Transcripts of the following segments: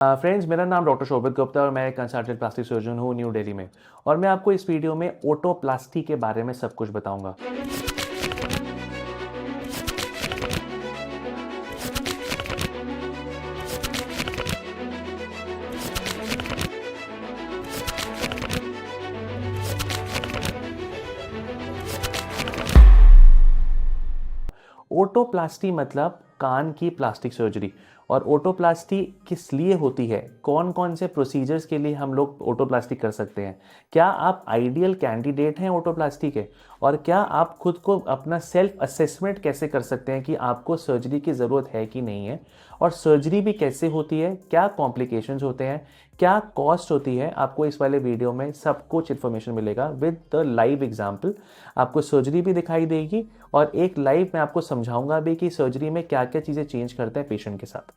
Friends, मेरा नाम doctor शोभित गुप्ता और मैं एक कंसल्टेंट प्लास्टिक सर्जन हूँ न्यू दिल्ली में। और मैं आपको इस वीडियो में ओटोप्लास्टी के बारे में सब कुछ बताऊंगा। ओटोप्लास्टी मतलब कान की प्लास्टिक सर्जरी। और ओटोप्लास्टी किस लिए होती है, कौन कौन से प्रोसीजर्स के लिए हम लोग ओटोप्लास्टी कर सकते हैं, क्या आप आइडियल कैंडिडेट हैं ओटोप्लास्टी के, और क्या आप खुद को अपना सेल्फ असेसमेंट कैसे कर सकते हैं कि आपको सर्जरी की ज़रूरत है कि नहीं है, और सर्जरी भी कैसे होती है, क्या कॉम्प्लिकेशंस होते हैं, क्या कॉस्ट होती है। आपको इस वाले वीडियो में सब कुछ इन्फॉर्मेशन मिलेगा विद द लाइव एग्जाम्पल। आपको सर्जरी भी दिखाई देगी और एक लाइव मैं आपको समझाऊंगा भी कि सर्जरी में क्या क्या चीज़ें चेंज करते हैं पेशेंट के साथ।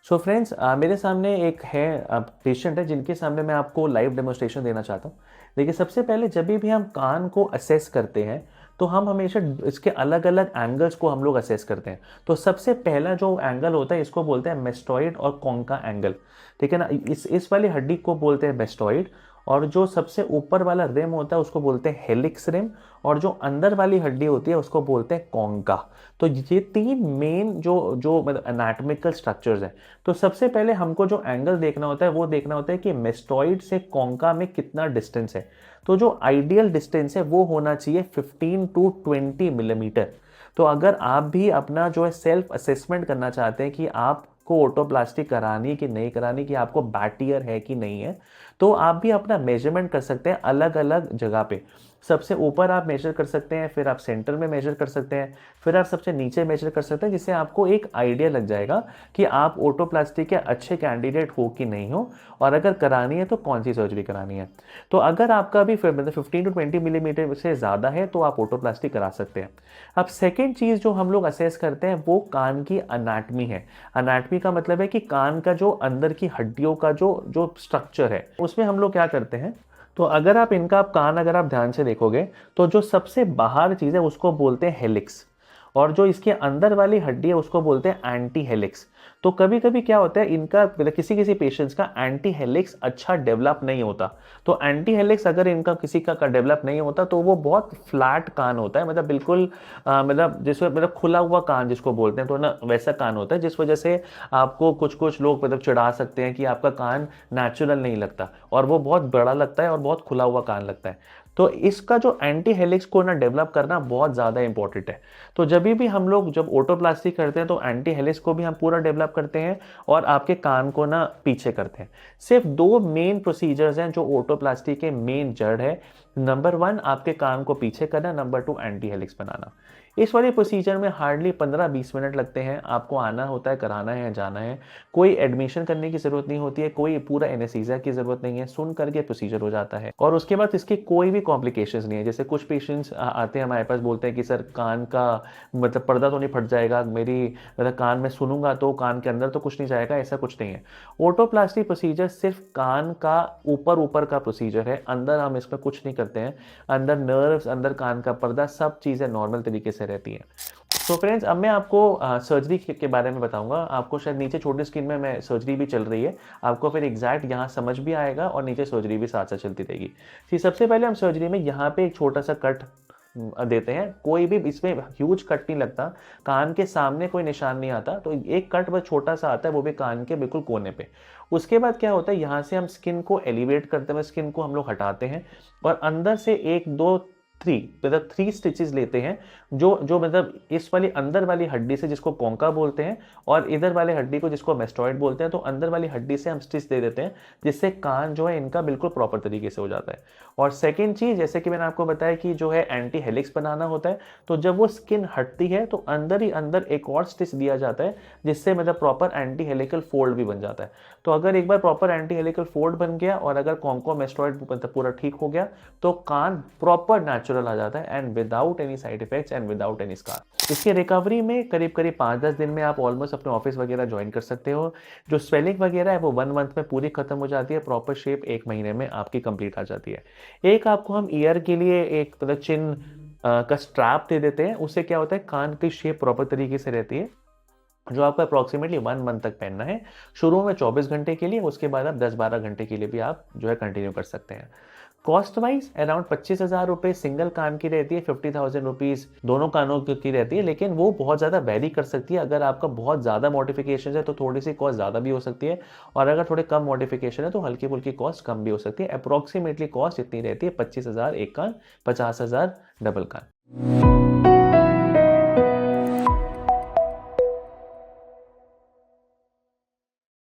सो फ्रेंड्स, मेरे सामने एक है पेशेंट है जिनके सामने मैं आपको लाइव डेमोस्ट्रेशन देना चाहता हूँ। देखिए, सबसे पहले जब भी हम कान को असेस करते हैं तो हम हमेशा इसके अलग अलग एंगल्स को हम लोग असेस करते हैं। तो सबसे पहला जो एंगल होता है इसको बोलते हैं मेस्टॉइड और कॉन्का एंगल। ठीक है ना, इस वाली हड्डी को बोलते हैं मेस्टॉइड। और जो सबसे ऊपर वाला रिम होता है उसको बोलते हैं हेलिक्स रिम। और जो अंदर वाली हड्डी होती है उसको बोलते हैं कॉन्का। तो ये तीन मेन जो जो मतलब एनाटॉमिकल स्ट्रक्चर्स हैं। तो सबसे पहले हमको जो एंगल देखना होता है वो देखना होता है कि मेस्टॉइड से कॉन्का में कितना डिस्टेंस है। तो जो आइडियल डिस्टेंस है वो होना चाहिए 15 टू 20 मिलीमीटर। तो अगर आप भी अपना जो है सेल्फ असेसमेंट करना चाहते हैं कि आपको ओटोप्लास्टी करानी कि नहीं करानी, कि आपको बैटियर है कि नहीं है, तो आप भी अपना मेजरमेंट कर सकते हैं अलग अलग जगह पे। सबसे ऊपर आप मेजर कर सकते हैं, फिर आप सेंटर में मेजर कर सकते हैं, फिर आप सबसे नीचे मेजर कर सकते हैं, जिससे आपको एक आइडिया लग जाएगा कि आप ओटोप्लास्टी के अच्छे कैंडिडेट हो कि नहीं हो, और अगर करानी है तो कौन सी सर्जरी करानी है। तो अगर आपका भी मतलब 15 टू 20 मिलीमीटर से ज़्यादा है तो आप ओटोप्लास्टी करा सकते हैं। अब सेकेंड चीज़ जो हम लोग असेस करते हैं वो कान की अनाटमी है। अनाटमी का मतलब है कि कान का जो अंदर की हड्डियों का जो जो स्ट्रक्चर है उसमें हम लोग क्या करते हैं। तो अगर आप कान अगर आप ध्यान से देखोगे तो जो सबसे बाहर चीज़ है उसको बोलते हैं हेलिक्स, और जो इसके अंदर वाली हड्डी है उसको बोलते हैं एंटी हेलिक्स। तो कभी कभी क्या होता है, इनका मतलब किसी किसी पेशेंट्स का एंटी हेलिक्स अच्छा डेवलप नहीं होता। तो एंटी हेलिक्स अगर इनका किसी का डेवलप नहीं होता तो वो बहुत फ्लैट कान होता है, मतलब बिल्कुल मतलब जिसमें मतलब खुला हुआ कान जिसको बोलते हैं, तो ना वैसा कान होता है, जिस वजह से आपको कुछ कुछ लोग मतलब चिढ़ा सकते हैं कि आपका कान नेचुरल नहीं लगता, और वो बहुत बड़ा लगता है और बहुत खुला हुआ कान लगता है। तो इसका जो एंटी हेलिक्स को ना डेवलप करना बहुत ज़्यादा इंपॉर्टेंट है। तो जब हम लोग जब ओटोप्लास्टी करते हैं तो एंटी हेलिक्स को भी हम पूरा डेवलप करते हैं और आपके कान को ना पीछे करते हैं। सिर्फ दो मेन प्रोसीजर्स हैं जो ओटोप्लास्टी के मेन जड़ है। नंबर 1 आपके कान को पीछे करना, नंबर 2 एंटी हेलिक्स बनाना। इस वाले प्रोसीजर में हार्डली 15-20 मिनट लगते हैं। आपको आना होता है, कराना है, जाना है। कोई एडमिशन करने की जरूरत नहीं होती है, कोई पूरा एनेस्थीसिया की जरूरत नहीं है, सुन करके प्रोसीजर हो जाता है। और उसके बाद इसकी कोई भी कॉम्प्लिकेशंस नहीं है। जैसे कुछ पेशेंट्स आते हैं हमारे पास, बोलते हैं कि सर कान का मतलब पर्दा तो नहीं फट जाएगा, मेरी मतलब कान में सुनूंगा तो कान के अंदर तो कुछ नहीं जाएगा। ऐसा कुछ नहीं है। ओटोप्लास्टी प्रोसीजर सिर्फ कान का ऊपर ऊपर का प्रोसीजर है, अंदर हम इसमें कुछ नहीं करते हैं। अंदर नर्व्स, अंदर कान का पर्दा, सब चीज़ें नॉर्मल तरीके से रहती हैं। तो फ्रेंड्स, अब मैं आपको सर्जरी के बारे में बताऊंगा। आपको शायद नीचे छोटी स्क्रीन में मैं सर्जरी भी चल रही है, आपको फिर एग्जैक्ट यहाँ समझ भी आएगा और नीचे सर्जरी भी साथ साथ चलती रहेगी। तो सबसे पहले हम सर्जरी में यहाँ पे एक छोटा सा कट देते हैं। कोई भी इसमें ह्यूज कट नहीं लगता, कान के सामने कोई निशान नहीं आता, तो एक कट बस छोटा सा आता है, वो भी कान के बिल्कुल कोने पे। उसके बाद क्या होता है, यहाँ से हम स्किन को एलिवेट करते हैं, स्किन को हम लोग हटाते हैं और अंदर से एक दो थ्री मतलब 3 स्टिचेस लेते हैं, जो जो मतलब इस वाली अंदर वाली हड्डी से जिसको कोंका बोलते हैं, और इधर वाले हड्डी को जिसको मेस्टॉइड बोलते हैं, तो अंदर वाली हड्डी से हम स्टिच दे देते हैं, जिससे कान जो है इनका बिल्कुल प्रॉपर तरीके से हो जाता है। और सेकेंड चीज, जैसे कि मैंने आपको बताया कि जो है एंटी हेलिक्स बनाना होता है, तो जब वो स्किन हटती है तो अंदर ही अंदर एक और स्टिच दिया जाता है, जिससे मतलब प्रॉपर एंटी हेलिकल फोल्ड भी बन जाता है। तो अगर एक बार प्रॉपर एंटी हेलिकल फोल्ड बन गया और अगर कॉन्को मेस्टॉइड मतलब पूरा ठीक हो गया, तो कान प्रॉपर नेचुरल आ जाता है, and without any side effects and without any scar. इसकी रिकवरी में करीब करीब 5-10 दिन में आप ऑलमोस्ट अपने ऑफिस वगैरह ज्वाइन कर सकते हो। जो स्वेलिंग वगैरह है वो 1 मंथ में पूरी खत्म हो जाती है, प्रॉपर शेप 1 महीने में आपकी कंप्लीट आ जाती है। एक आपको हम ईयर के लिए एक मतलब चिन का स्ट्रैप दे देते हैं, उससे क्या होता है कान की शेप प्रॉपर तरीके से रहती है। जो आपको अप्रॉक्सीमेटली 1 मंथ तक पहनना है। शुरू में 24 घंटे के लिए, उसके बाद आप 10-12 घंटे के लिए भी आप जो है कंटिन्यू कर सकते हैं। कॉस्ट वाइज अराउंड 25,000 रुपये सिंगल कान की रहती है, 50,000 रुपीज़ दोनों कानों की रहती है, लेकिन वो बहुत ज़्यादा वेरी कर सकती है। अगर आपका बहुत ज़्यादा मॉडिफिकेशन है तो थोड़ी सी कॉस्ट ज़्यादा भी हो सकती है, और अगर थोड़े कम मॉडिफिकेशन है तो हल्की फुल्की कॉस्ट कम भी हो सकती है। अप्रॉक्सीमेटली कॉस्ट इतनी रहती है 25,000 एक कान, 50,000 डबल कान।